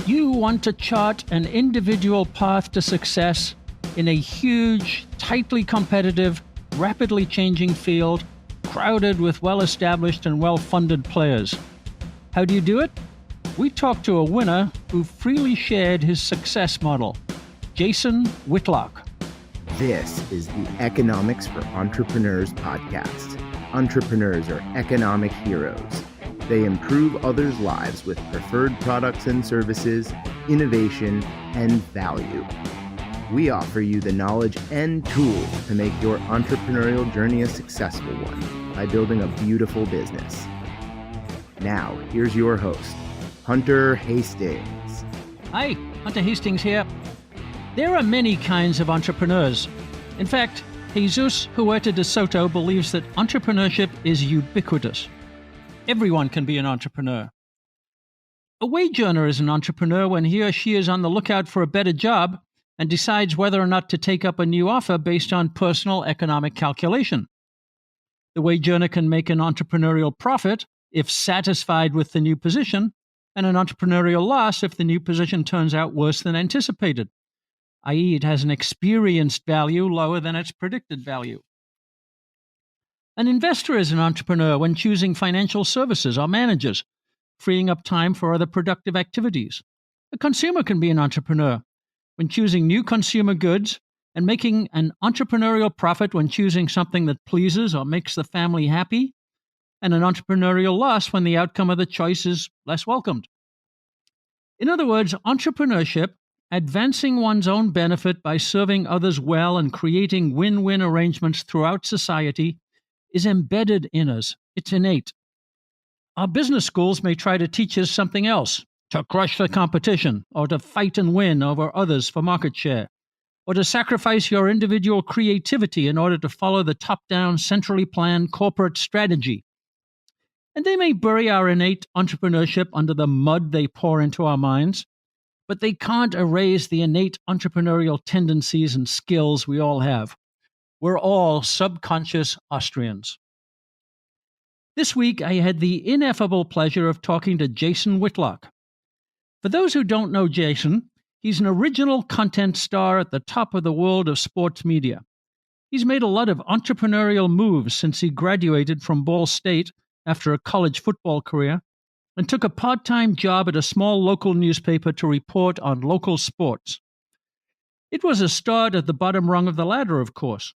You want to chart an individual path to success in a huge, tightly competitive, rapidly changing field, crowded with well-established and well-funded players. How do you do it? We talked to a winner who freely shared his success model, Jason Whitlock. This is the Economics for Entrepreneurs podcast. Entrepreneurs are economic heroes. They improve others' lives with preferred products and services, innovation, and value. We offer you the knowledge and tools to make your entrepreneurial journey a successful one by building a beautiful business. Now, here's your host, Hunter Hastings. Hi, Hunter Hastings here. There are many kinds of entrepreneurs. In fact, Jesus Huerta de Soto believes that entrepreneurship is ubiquitous. Everyone can be an entrepreneur. A wage earner is an entrepreneur when he or she is on the lookout for a better job and decides whether or not to take up a new offer based on personal economic calculation. The wage earner can make an entrepreneurial profit if satisfied with the new position, and an entrepreneurial loss if the new position turns out worse than anticipated, i.e., it has an experienced value lower than its predicted value. An investor is an entrepreneur when choosing financial services or managers, freeing up time for other productive activities. A consumer can be an entrepreneur when choosing new consumer goods and making an entrepreneurial profit when choosing something that pleases or makes the family happy, and an entrepreneurial loss when the outcome of the choice is less welcomed. In other words, entrepreneurship, advancing one's own benefit by serving others well and creating win-win arrangements throughout society, is embedded in us. It's innate. Our business schools may try to teach us something else, to crush the competition, or to fight and win over others for market share, or to sacrifice your individual creativity in order to follow the top-down, centrally planned corporate strategy. And they may bury our innate entrepreneurship under the mud they pour into our minds, but they can't erase the innate entrepreneurial tendencies and skills we all have. We're all subconscious Austrians. This week, I had the ineffable pleasure of talking to Jason Whitlock. For those who don't know Jason, he's an original content star at the top of the world of sports media. He's made a lot of entrepreneurial moves since he graduated from Ball State after a college football career and took a part-time job at a small local newspaper to report on local sports. It was a start at the bottom rung of the ladder, of course.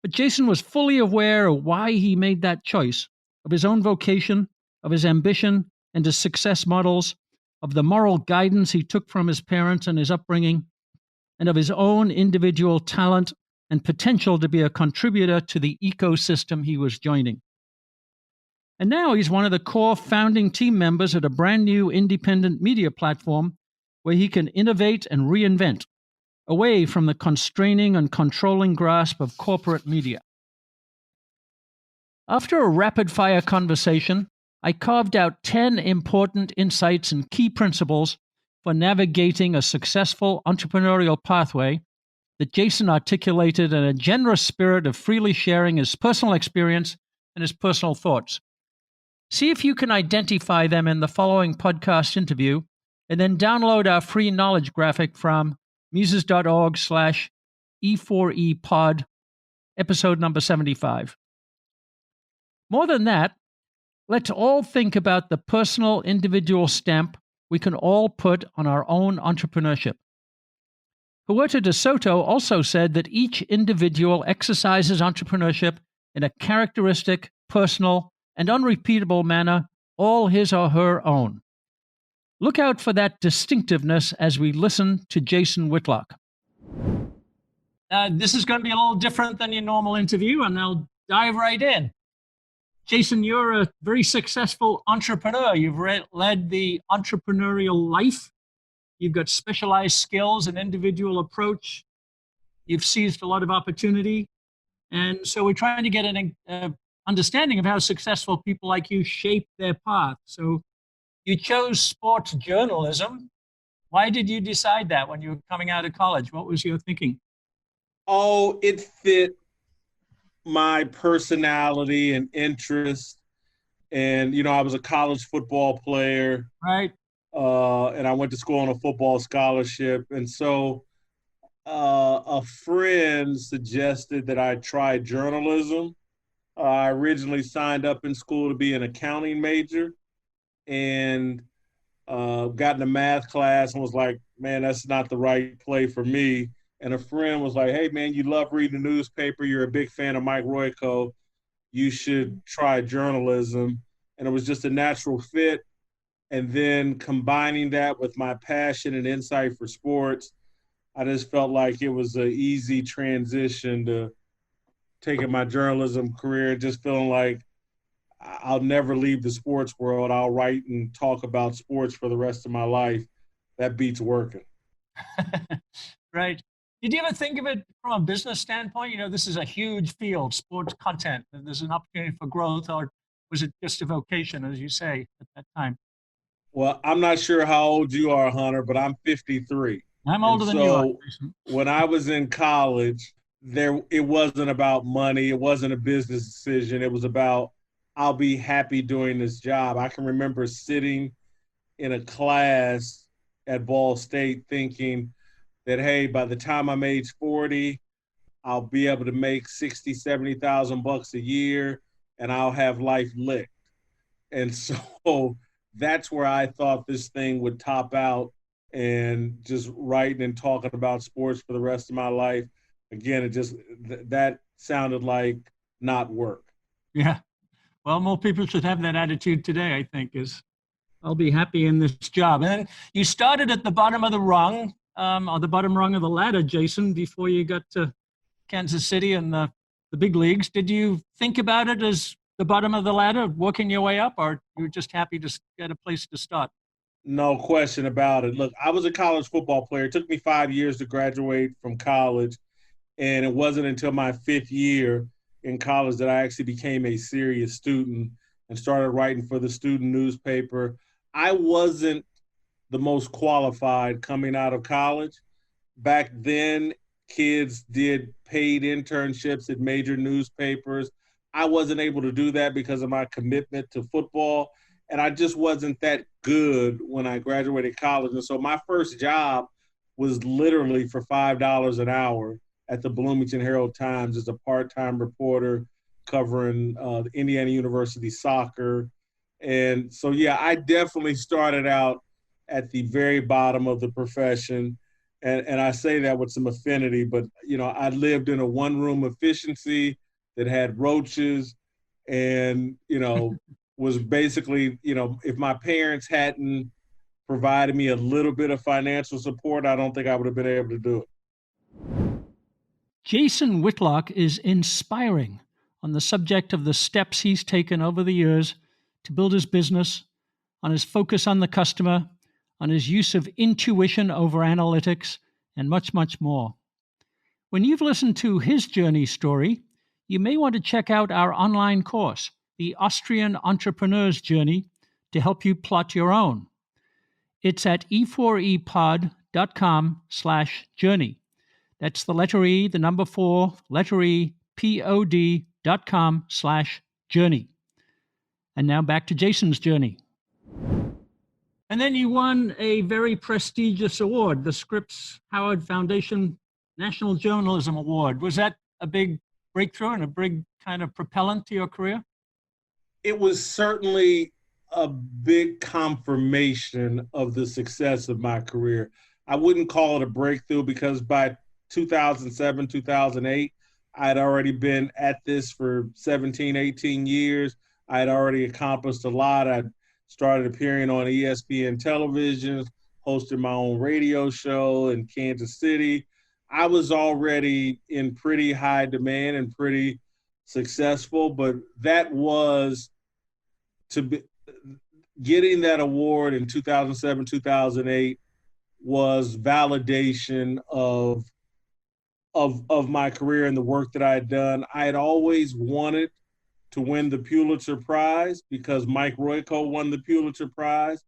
But Jason was fully aware of why he made that choice, of his own vocation, of his ambition and his success models, of the moral guidance he took from his parents and his upbringing, and of his own individual talent and potential to be a contributor to the ecosystem he was joining. And now he's one of the core founding team members at a brand new independent media platform where he can innovate and reinvent, away from the constraining and controlling grasp of corporate media. After a rapid-fire conversation, I carved out 10 important insights and key principles for navigating a successful entrepreneurial pathway that Jason articulated in a generous spirit of freely sharing his personal experience and his personal thoughts. See if you can identify them in the following podcast interview, and then download our free knowledge graphic from Mises.org/E4EPod, episode number 75. More than that, let's all think about the personal individual stamp we can all put on our own entrepreneurship. Huerta de Soto also said that each individual exercises entrepreneurship in a characteristic, personal, and unrepeatable manner, all his or her own. Look out for that distinctiveness as we listen to Jason Whitlock. This is going to be a little different than your normal interview, and I'll dive right in. Jason, you're a very successful entrepreneur. You've led the entrepreneurial life. You've got specialized skills and individual approach. You've seized a lot of opportunity. And so we're trying to get an understanding of how successful people like you shape their path. So you chose sports journalism. Why did you decide that when you were coming out of college? What was your thinking? Oh, it fit my personality and interest. And, I was a college football player. Right. and I went to school on a football scholarship. And so a friend suggested that I try journalism. I originally signed up in school to be an accounting major, and got in a math class and was like, man, that's not the right play for me. And a friend was like, hey, man, you love reading the newspaper. You're a big fan of Mike Royko. You should try journalism. And it was just a natural fit. And then combining that with my passion and insight for sports, I just felt like it was an easy transition to taking my journalism career, just feeling like I'll never leave the sports world. I'll write and talk about sports for the rest of my life. That beats working. Right. Did you ever think of it from a business standpoint? You know, this is a huge field, sports content, and there's an opportunity for growth, or was it just a vocation, as you say, at that time? Well, I'm not sure how old you are, Hunter, but I'm 53. I'm And older than you are, so Jason. when I was in college, it wasn't about money. It wasn't a business decision. It was about I'll be happy doing this job. I can remember sitting in a class at Ball State thinking that, hey, by the time I'm age 40, I'll be able to make 60, 70,000 bucks a year and I'll have life licked. And so that's where I thought this thing would top out, and just writing and talking about sports for the rest of my life. Again, that sounded like not work. Yeah. Well, more people should have that attitude today, I think, is I'll be happy in this job. And then you started at the bottom of the rung, or the bottom rung of the ladder, Jason, before you got to Kansas City and the big leagues. Did you think about it as the bottom of the ladder, working your way up, or you were just happy to get a place to start? No question about it. Look, I was a college football player. It took me 5 years to graduate from college. And it wasn't until my fifth year in college that I actually became a serious student and started writing for the student newspaper. I wasn't the most qualified coming out of college. Back then, kids did paid internships at major newspapers. I wasn't able to do that because of my commitment to football. And I just wasn't that good when I graduated college. And so my first job was literally for $5 an hour at the Bloomington Herald-Times as a part-time reporter covering Indiana University soccer. And so, yeah, I definitely started out at the very bottom of the profession. And I say that with some affinity, but, you know, I lived in a one-room efficiency that had roaches and, you know, was basically, you know, if my parents hadn't provided me a little bit of financial support, I don't think I would have been able to do it. Jason Whitlock is inspiring on the subject of the steps he's taken over the years to build his business, on his focus on the customer, on his use of intuition over analytics, and much, much more. When you've listened to his journey story, you may want to check out our online course, The Austrian Entrepreneur's Journey, to help you plot your own. It's at e4epod.com/journey. That's the letter E, the number 4, letter E, pod.com/journey. And now back to Jason's journey. And then you won a very prestigious award, the Scripps Howard Foundation National Journalism Award. Was that a big breakthrough and a big kind of propellant to your career? It was certainly a big confirmation of the success of my career. I wouldn't call it a breakthrough because by 2007, 2008, I had already been at this for 17, 18 years. I had already accomplished a lot. I started appearing on ESPN television, hosted my own radio show in Kansas City. I was already in pretty high demand and pretty successful, but that was to be getting that award in 2007, 2008 was validation of my career and the work that I had done. I had always wanted to win the Pulitzer Prize because Mike Royko won the Pulitzer Prize,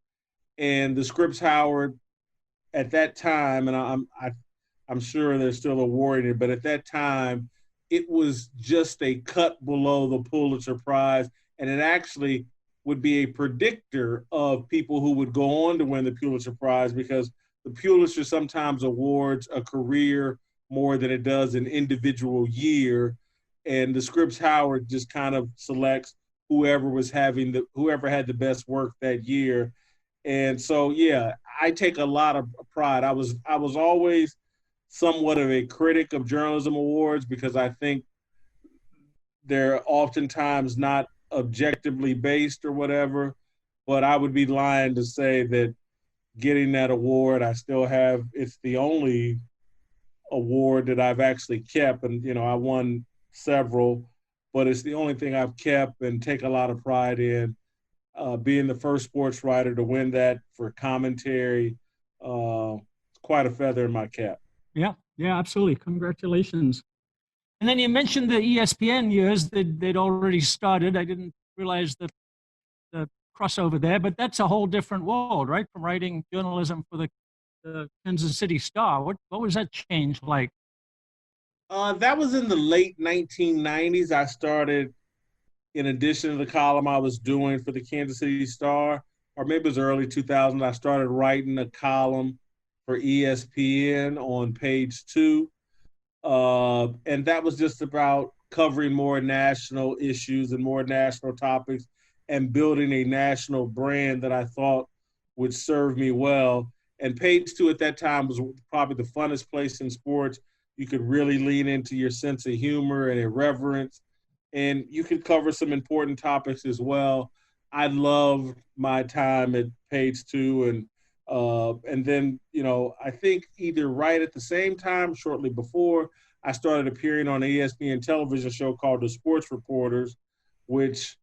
and the Scripps Howard at that time, and I'm sure they're still awarding it, but at that time, it was just a cut below the Pulitzer Prize, and it actually would be a predictor of people who would go on to win the Pulitzer Prize, because the Pulitzer sometimes awards a career more than it does an individual year. And the Scripps Howard just kind of selects whoever had the best work that year. And so, yeah, I take a lot of pride. I was always somewhat of a critic of journalism awards, because I think they're oftentimes not objectively based or whatever. But I would be lying to say that getting that award, it's the only award that I've actually kept. And, I won several, but it's the only thing I've kept and take a lot of pride in. Being the first sports writer to win that for commentary, quite a feather in my cap. Yeah, absolutely. Congratulations. And then you mentioned the ESPN years that they'd already started. I didn't realize the crossover there, but that's a whole different world, right? From writing journalism for the Kansas City Star. What was that change like? That was in the late 1990s. I started, in addition to the column I was doing for the Kansas City Star, or maybe it was early 2000s, I started writing a column for ESPN on Page 2. And that was just about covering more national issues and more national topics and building a national brand that I thought would serve me well. And Page 2 at that time was probably the funnest place in sports. You could really lean into your sense of humor and irreverence, and you could cover some important topics as well. I loved my time at Page 2, and then, I think either right at the same time, shortly before, I started appearing on an ESPN television show called The Sports Reporters, which,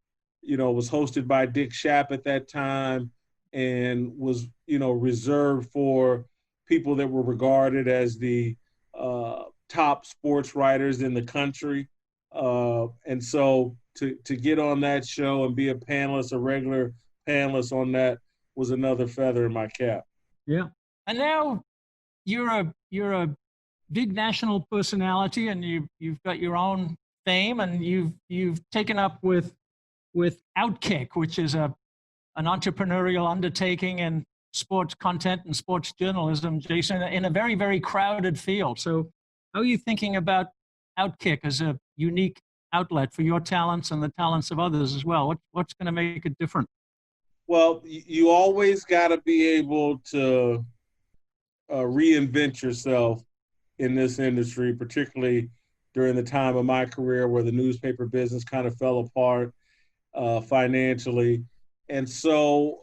was hosted by Dick Schaap at that time and was, reserved for people that were regarded as the top sports writers in the country. And so to get on that show and be a regular panelist on that, was another feather in my cap. Yeah. And now you're a big national personality, and you've got your own fame, and you've taken up with Outkick, which is an entrepreneurial undertaking in sports content and sports journalism, Jason, in a very, very crowded field. So how are you thinking about Outkick as a unique outlet for your talents and the talents of others as well? What's going to make it different? Well, you always got to be able to reinvent yourself in this industry, particularly during the time of my career where the newspaper business kind of fell apart financially. And so,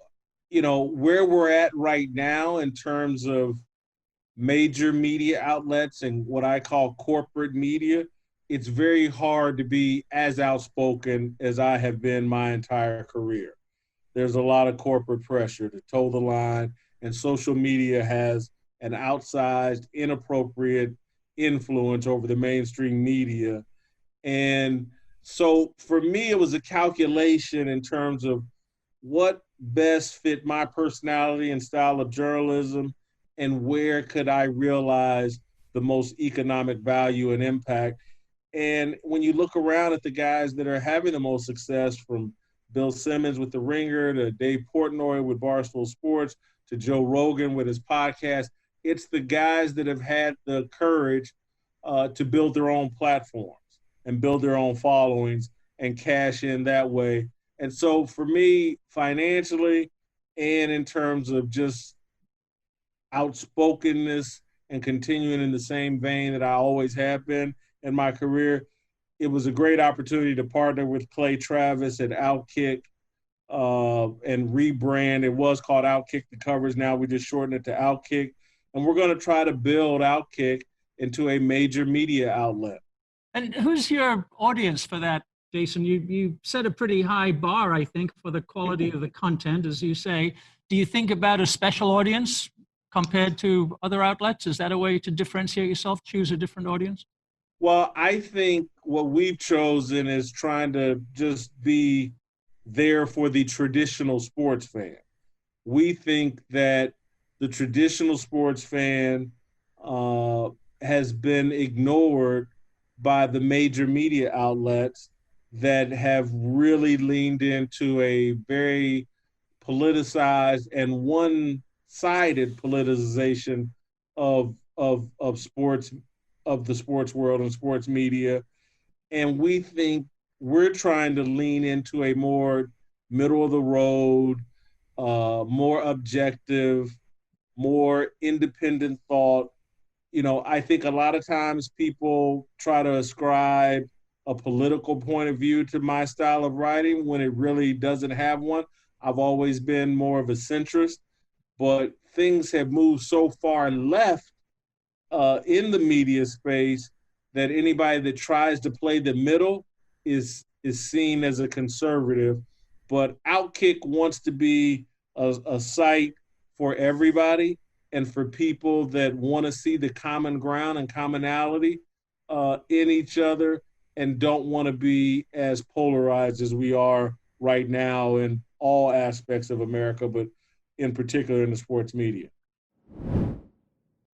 where we're at right now in terms of major media outlets and what I call corporate media, it's very hard to be as outspoken as I have been my entire career. There's a lot of corporate pressure to toe the line, and social media has an outsized, inappropriate influence over the mainstream media. And so for me, it was a calculation in terms of what best fit my personality and style of journalism, and where could I realize the most economic value and impact. And when you look around at the guys that are having the most success, from Bill Simmons with The Ringer to Dave Portnoy with Barstool Sports to Joe Rogan with his podcast, it's the guys that have had the courage to build their own platforms and build their own followings and cash in that way. And so for me, financially and in terms of just outspokenness and continuing in the same vein that I always have been in my career, it was a great opportunity to partner with Clay Travis at Outkick and rebrand. It was called Outkick the Covers. Now we just shortened it to Outkick. And we're going to try to build Outkick into a major media outlet. And who's your audience for that, Jason? You set a pretty high bar, I think, for the quality of the content, as you say. Do you think about a special audience compared to other outlets? Is that a way to differentiate yourself, choose a different audience? Well, I think what we've chosen is trying to just be there for the traditional sports fan. We think that the traditional sports fan has been ignored by the major media outlets. that have really leaned into a very politicized and one-sided politicization of sports, of the sports world and sports media. And we think we're trying to lean into a more middle of the road, more objective, more independent thought. I think a lot of times people try to ascribe a political point of view to my style of writing when it really doesn't have one. I've always been more of a centrist, but things have moved so far left in the media space that anybody that tries to play the middle is seen as a conservative. But Outkick wants to be a site for everybody and for people that want to see the common ground and commonality in each other and don't want to be as polarized as we are right now in all aspects of America, but in particular in the sports media.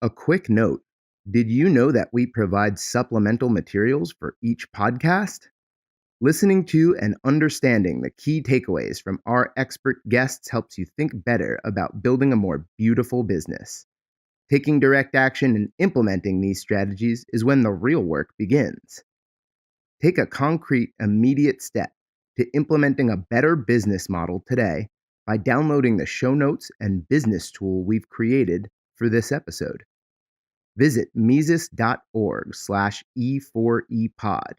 A quick note. Did you know that we provide supplemental materials for each podcast? Listening to and understanding the key takeaways from our expert guests helps you think better about building a more beautiful business. Taking direct action and implementing these strategies is when the real work begins. Take a concrete, immediate step to implementing a better business model today by downloading the show notes and business tool we've created for this episode. Visit Mises.org/E4EPod.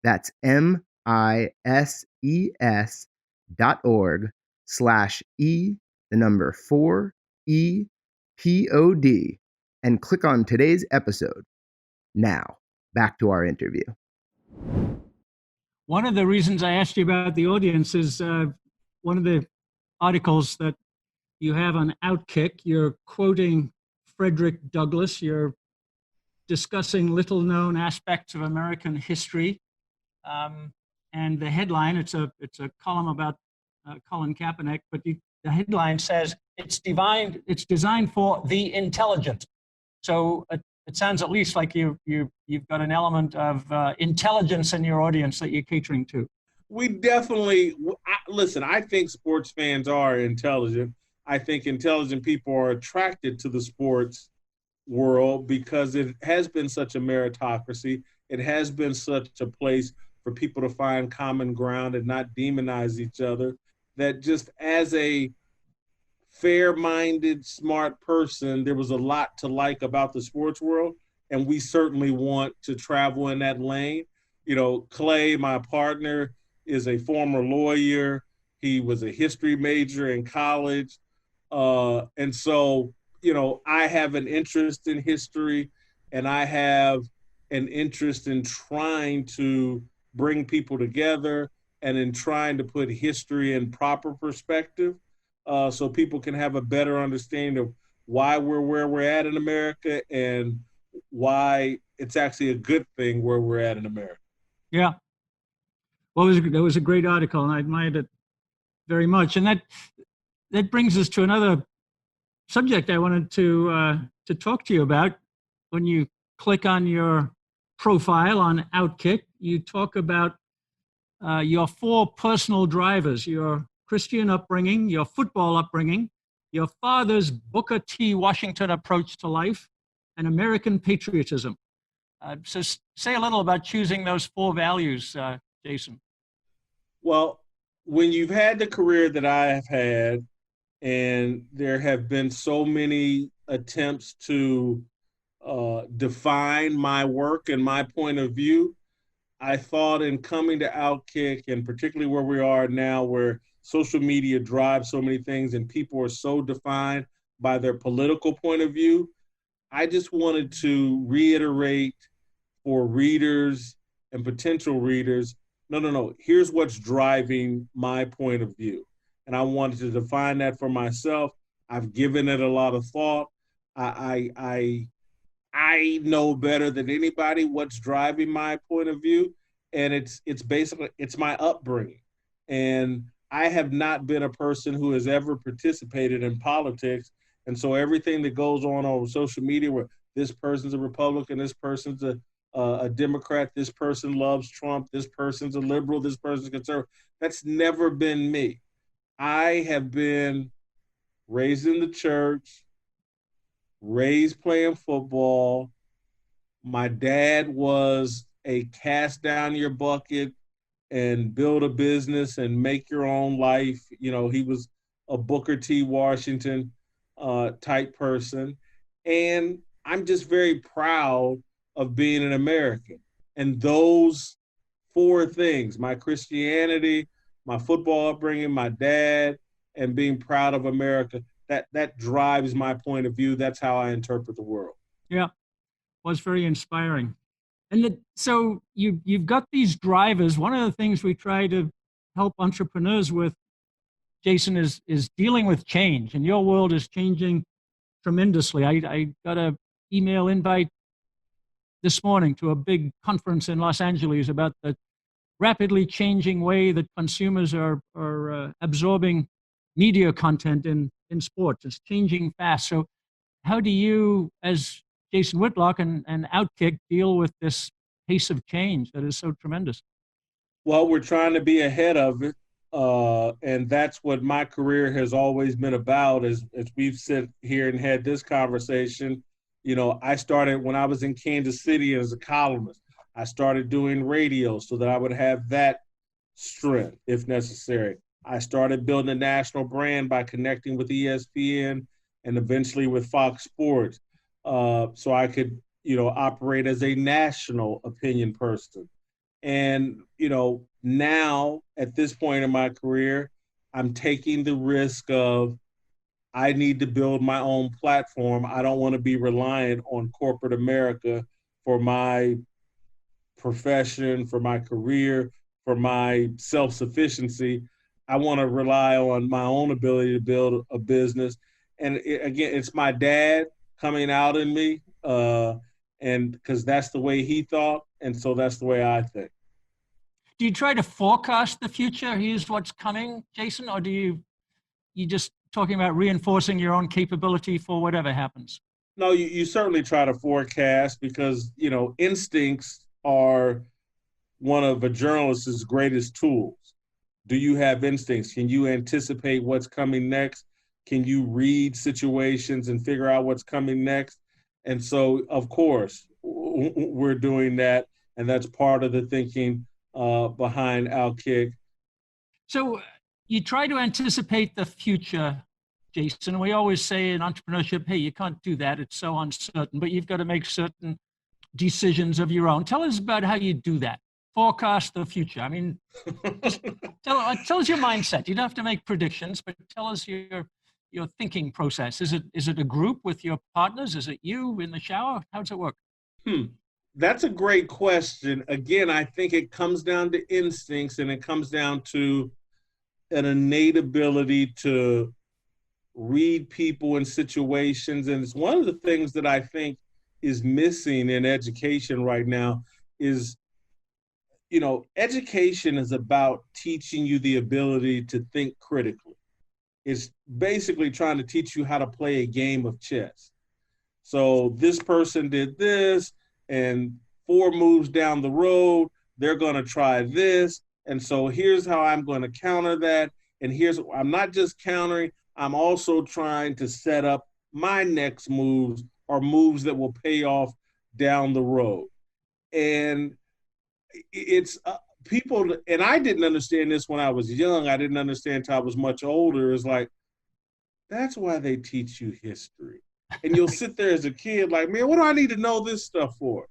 That's MISES.org/E4EPOD and click on today's episode. Now, back to our interview. One of the reasons I asked you about the audience is one of the articles that you have on Outkick. You're quoting Frederick Douglass. You're discussing little-known aspects of American history. And the headline, it's a column about Colin Kaepernick, but the headline says it's designed for the intelligent. So it sounds at least like you've got an element of intelligence in your audience that you're catering to. We definitely, listen, I think sports fans are intelligent. I think intelligent people are attracted to the sports world because it has been such a meritocracy. It has been such a place for people to find common ground and not demonize each other, that just as a fair-minded, smart person, there was a lot to like about the sports world, and we certainly want to travel in that lane. Clay, my partner, is a former lawyer. He was a history major in college. And so, I have an interest in history, and I have an interest in trying to bring people together and in trying to put history in proper perspective so people can have a better understanding of why we're where we're at in America and why it's actually a good thing where we're at in America. Yeah. Well, it was a great article, and I admired it very much. And that brings us to another subject I wanted to talk to you about. When you click on your profile on Outkick, you talk about your 4 personal drivers: your Christian upbringing, your football upbringing, your father's Booker T. Washington approach to life, and American patriotism. So say a little about choosing those 4 values, Jason. Well, when you've had the career that I have had, and there have been so many attempts to define my work and my point of view, I thought in coming to Outkick, and particularly where we are now, where social media drives so many things and people are so defined by their political point of view, I just wanted to reiterate for readers and potential readers, no, here's what's driving my point of view. And I wanted to define that for myself. I've given it a lot of thought. I know better than anybody what's driving my point of view. And it's basically, it's my upbringing. And I have not been a person who has ever participated in politics. And so everything that goes on social media where this person's a Republican, this person's a a Democrat. This person loves Trump. This person's a liberal. This person's a conservative. That's never been me. I have been raised in the church, raised playing football. My dad was a cast down your bucket and build a business and make your own life. You know, he was a Booker T. Washington type person. And I'm just very proud of being an American. And those four things, my Christianity, my football upbringing, my dad, and being proud of America, that drives my point of view. That's how I interpret the world. Yeah, was very inspiring. And so you've got these drivers. One of the things we try to help entrepreneurs with, Jason, is dealing with change. And your world is changing tremendously. I got an email invite this morning to a big conference in Los Angeles about the rapidly changing way that consumers are absorbing media content in sports. It's changing fast. So how do you, as Jason Whitlock and Outkick, deal with this pace of change that is so tremendous? Well, we're trying to be ahead of it. And that's what my career has always been about. As we've sat here and had this conversation, you know, I started when I was in Kansas City as a columnist. I started doing radio so that I would have that strength if necessary. I started building a national brand by connecting with ESPN and eventually with Fox Sports, so I could, you know, operate as a national opinion person. And, you know, now at this point in my career, I'm taking the risk of I need to build my own platform. I don't want to be reliant on corporate America for my profession, for my career, for my self-sufficiency. I want to rely on my own ability to build a business. And again, it's my dad coming out in me, and because that's the way he thought, and so that's the way I think. Do you try to forecast the future? Here's what's coming, Jason, or do you just talking about reinforcing your own capability for whatever happens? No, you certainly try to forecast because, you know, instincts are one of a journalist's greatest tools. Do you have instincts? Can you anticipate what's coming next? Can you read situations and figure out what's coming next? And so, of course, we're doing that, and that's part of the thinking behind Outkick. So you try to anticipate the future, Jason. We always say in entrepreneurship, hey, you can't do that. It's so uncertain, but you've got to make certain decisions of your own. Tell us about how you do that. Forecast the future. I mean, tell us your mindset. You don't have to make predictions, but tell us your thinking process. Is it a group with your partners? Is it you in the shower? How does it work? That's a great question. Again, I think it comes down to instincts, and it comes down to an innate ability to read people and situations. And it's one of the things that I think is missing in education right now is, you know, education is about teaching you the ability to think critically. It's basically trying to teach you how to play a game of chess. So this person did this, and 4 moves down the road, they're going to try this. And so here's how I'm going to counter that. And I'm not just countering, I'm also trying to set up my next moves or moves that will pay off down the road. And it's people, and I didn't understand this when I was young. I didn't understand until I was much older. It's like, that's why they teach you history. And you'll sit there as a kid like, man, what do I need to know this stuff for?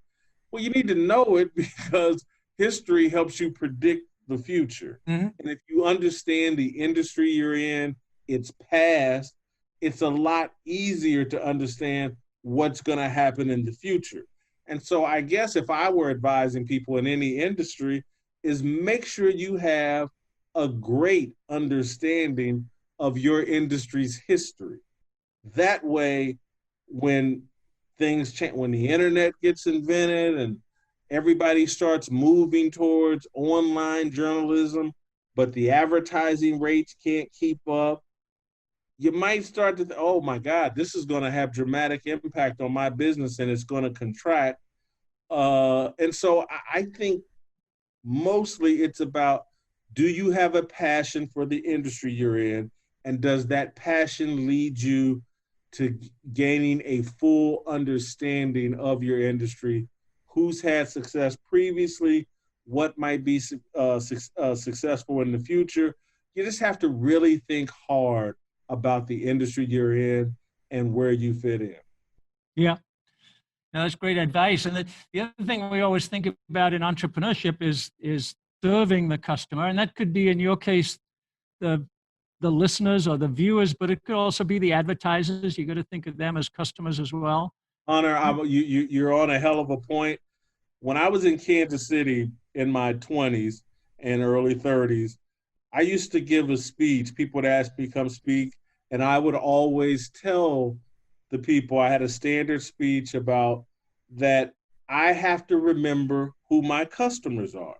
Well, you need to know it because history helps you predict the future. Mm-hmm. And if you understand the industry you're in, its past, it's a lot easier to understand what's going to happen in the future. And so I guess if I were advising people in any industry is make sure you have a great understanding of your industry's history. That way, when things change, when the internet gets invented and everybody starts moving towards online journalism, but the advertising rates can't keep up, you might start to think, oh my God, this is going to have dramatic impact on my business and it's going to contract. And so I think mostly it's about, do you have a passion for the industry you're in? And does that passion lead you to gaining a full understanding of your industry? Who's had success previously? What might be successful in the future? You just have to really think hard about the industry you're in and where you fit in. Yeah. No, that's great advice. And the other thing we always think about in entrepreneurship is serving the customer. And that could be, in your case, the listeners or the viewers, but it could also be the advertisers. You got to think of them as customers as well. Hunter, you're on a hell of a point. When I was in Kansas City in my 20s and early 30s, I used to give a speech. People would ask me to come speak, and I would always tell the people, I had a standard speech about that I have to remember who my customers are.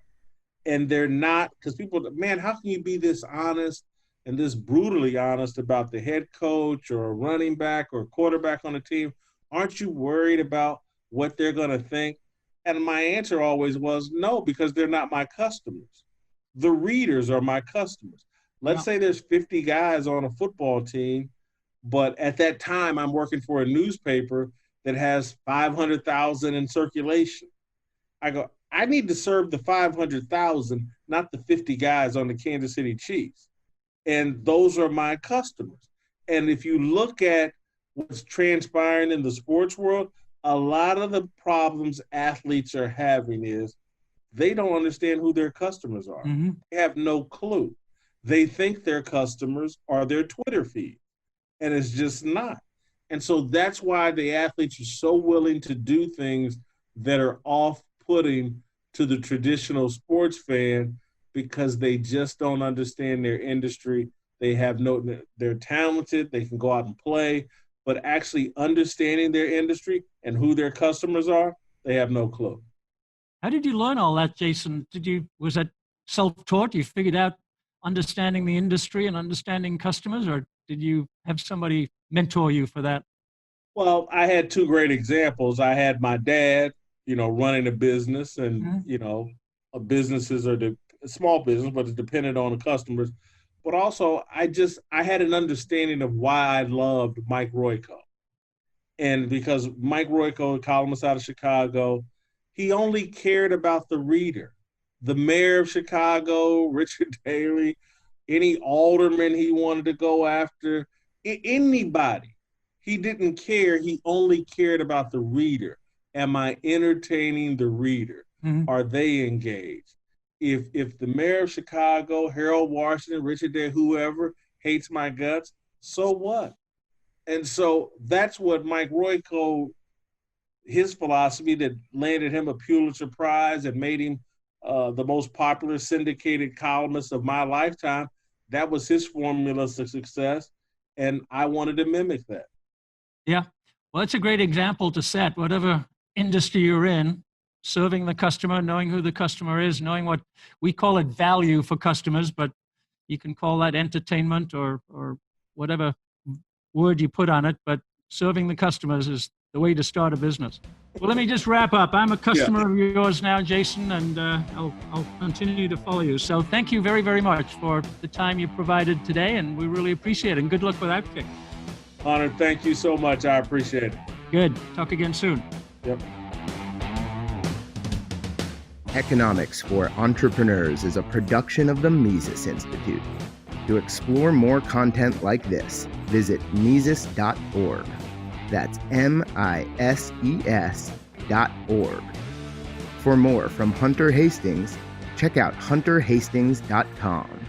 And they're not, because people, man, how can you be this honest and this brutally honest about the head coach or a running back or a quarterback on the team? Aren't you worried about what they're going to think? And my answer always was no, because they're not my customers. The readers are my customers. Let's say there's 50 guys on a football team, but at that time I'm working for a newspaper that has 500,000 in circulation. I go, I need to serve the 500,000, not the 50 guys on the Kansas City Chiefs. And those are my customers. And if you look at what's transpiring in the sports world, a lot of the problems athletes are having is they don't understand who their customers are. Mm-hmm. They have no clue. They think their customers are their Twitter feed, and it's just not. And so that's why the athletes are so willing to do things that are off-putting to the traditional sports fan, because they just don't understand their industry. They're talented, they can go out and play, but actually understanding their industry and who their customers are, they have no clue. How did you learn all that, Jason? Was that self-taught? You figured out understanding the industry and understanding customers, or did you have somebody mentor you for that? Well, I had two great examples. I had my dad, running a business, and, businesses are the small business, but it's dependent on the customers. But also, I had an understanding of why I loved Mike Royko. And because Mike Royko, a columnist out of Chicago, he only cared about the reader. The mayor of Chicago, Richard Daley, any alderman he wanted to go after, anybody. He didn't care. He only cared about the reader. Am I entertaining the reader? Mm-hmm. Are they engaged? If the mayor of Chicago, Harold Washington, Richard Daley, whoever hates my guts, so what? And so that's what Mike Royko, his philosophy that landed him a Pulitzer Prize and made him the most popular syndicated columnist of my lifetime. That was his formula to success, and I wanted to mimic that. Yeah, well, it's a great example to set. Whatever industry you're in, serving the customer, knowing who the customer is, knowing what we call it value for customers, but you can call that entertainment or whatever word you put on it, but serving the customers is the way to start a business. Well, let me just wrap up. I'm a customer of yours now, Jason, and I'll continue to follow you. So thank you very, very much for the time you provided today, and we really appreciate it. And good luck with Outkick. Hunter, thank you so much. I appreciate it. Good. Talk again soon. Yep. Economics for Entrepreneurs is a production of the Mises Institute. To explore more content like this, visit Mises.org. That's MISES.org. For more from Hunter Hastings, check out hunterhastings.com.